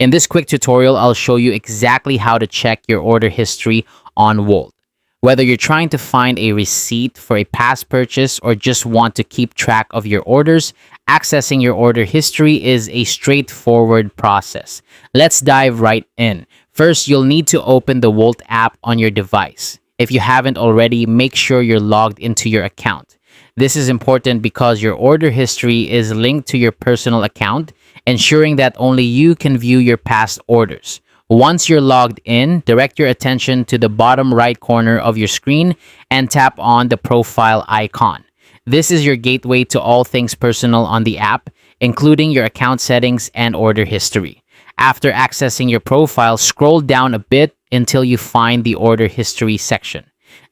In this quick tutorial, I'll show you exactly how to check your order history on Wolt. Whether you're trying to find a receipt for a past purchase or just want to keep track of your orders, accessing your order history is a straightforward process. Let's dive right in. First, you'll need to open the Wolt app on your device. If you haven't already, make sure you're logged into your account. This is important because your order history is linked to your personal account, ensuring that only you can view your past orders. Once you're logged in, direct your attention to the bottom right corner of your screen and tap on the profile icon. This is your gateway to all things personal on the app, including your account settings and order history. After accessing your profile, scroll down a bit until you find the order history section.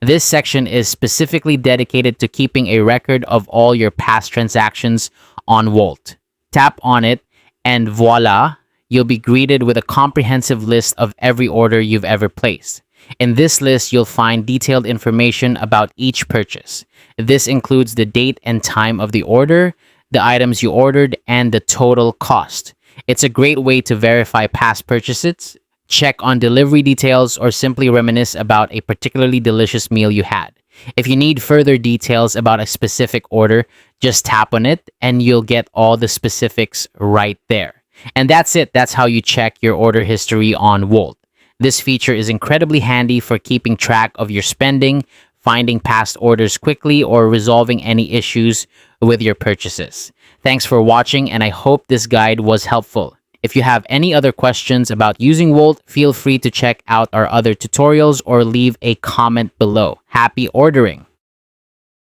This section is specifically dedicated to keeping a record of all your past transactions on Wolt. Tap on it and voila, you'll be greeted with a comprehensive list of every order you've ever placed. In this list, you'll find detailed information about each purchase. This includes the date and time of the order, the items you ordered, and the total cost. It's a great way to verify past purchases, check on delivery details, or simply reminisce about a particularly delicious meal you had. If you need further details about a specific order, just tap on it and you'll get all the specifics right there. And that's it. That's how you check your order history on Wolt. This feature is incredibly handy for keeping track of your spending, finding past orders quickly, or resolving any issues with your purchases. Thanks for watching, and I hope this guide was helpful. If you have any other questions about using Wolt, feel free to check out our other tutorials or leave a comment below. Happy ordering!